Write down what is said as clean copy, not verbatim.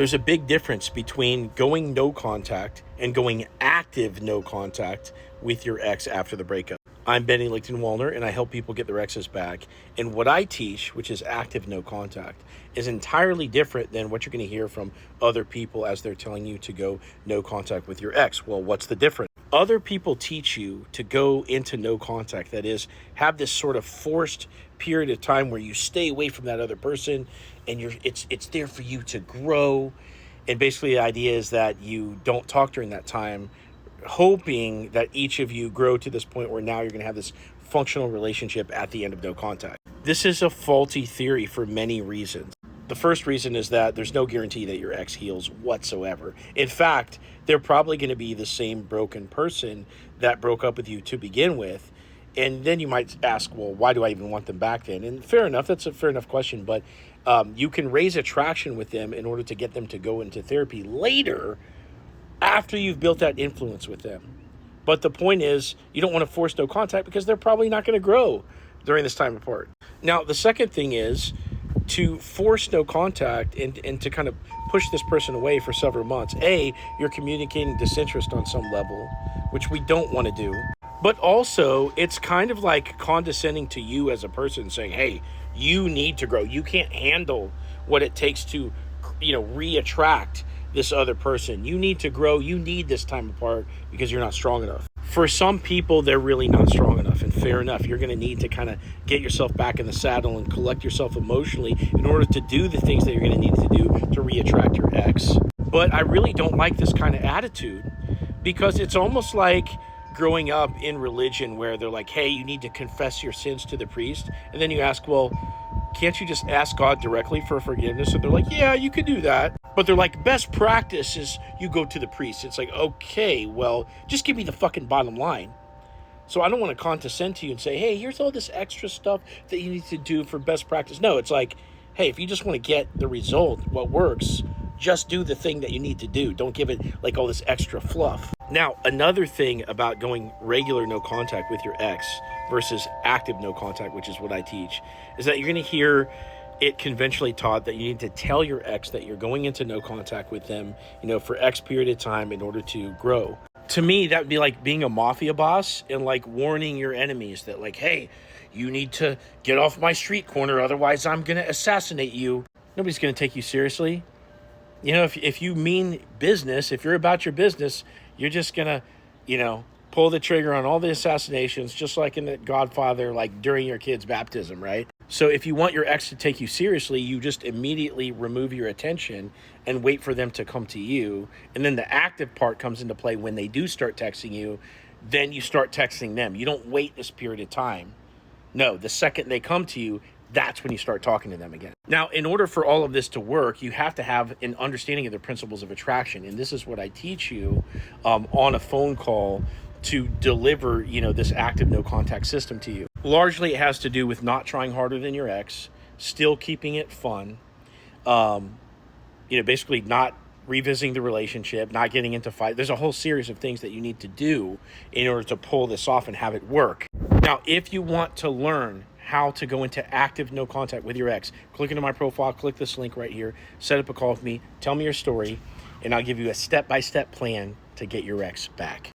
There's a big difference between going no contact and going active no contact with your ex after the breakup. I'm Benny Lichten-Wallner, and I help people get their exes back. And what I teach, which is active no contact, is entirely different than what you're going to hear from other people as they're telling you to go no contact with your ex. Well, what's the difference? Other people teach you to go into no contact. That is, have this sort of forced period of time where you stay away from that other person, and it's there for you to grow. And basically, the idea is that you don't talk during that time, hoping that each of you grow to this point where now you're going to have this functional relationship at the end of no contact. This is a faulty theory for many reasons. The first reason is that there's no guarantee that your ex heals whatsoever. In fact, they're probably going to be the same broken person that broke up with you to begin with. And then you might ask, well, why do I even want them back then? And fair enough, that's a fair enough question. But you can raise attraction with them in order to get them to go into therapy later after you've built that influence with them. But the point is, you don't want to force no contact because they're probably not going to grow during this time apart. Now, the second thing is to force no contact and to kind of push this person away for several months. A, you're communicating disinterest on some level, which we don't want to do. But also, it's kind of like condescending to you as a person, saying, hey, you need to grow. You can't handle what it takes to, re-attract this other person. You need to grow. You need this time apart because you're not strong enough. For some people, they're really not strong enough, and fair enough. You're going to need to kind of get yourself back in the saddle and collect yourself emotionally in order to do the things that you're going to need to do to re-attract your ex. But I really don't like this kind of attitude because it's almost like growing up in religion where they're like, hey, you need to confess your sins to the priest. And then you ask, well, can't you just ask God directly for forgiveness? And they're like, yeah, you could do that. But they're like, best practice is you go to the priest. It's like, okay, well, just give me the fucking bottom line. So I don't want to condescend to you and say, hey, here's all this extra stuff that you need to do for best practice. No, it's like, hey, if you just want to get the result, what works, just do the thing that you need to do. Don't give it like all this extra fluff. Now, another thing about going regular no contact with your ex versus active no contact, which is what I teach, is that you're going to hear it conventionally taught that you need to tell your ex that you're going into no contact with them, for X period of time in order to grow. To me, that would be like being a mafia boss and like warning your enemies that like, hey, you need to get off my street corner, otherwise I'm going to assassinate you. Nobody's going to take you seriously. If you mean business, if you're about your business, you're just going to, pull the trigger on all the assassinations, just like in The Godfather, like during your kid's baptism, right? So if you want your ex to take you seriously, you just immediately remove your attention and wait for them to come to you. And then the active part comes into play when they do start texting you. Then you start texting them. You don't wait this period of time. No, the second they come to you, that's when you start talking to them again. Now, in order for all of this to work, you have to have an understanding of the principles of attraction. And this is what I teach you on a phone call to deliver, this active no contact system to you. Largely, it has to do with not trying harder than your ex, still keeping it fun, basically not revisiting the relationship, not getting into fight. There's a whole series of things that you need to do in order to pull this off and have it work. Now, if you want to learn how to go into active no contact with your ex, click into my profile, click this link right here, set up a call with me, tell me your story, and I'll give you a step-by-step plan to get your ex back.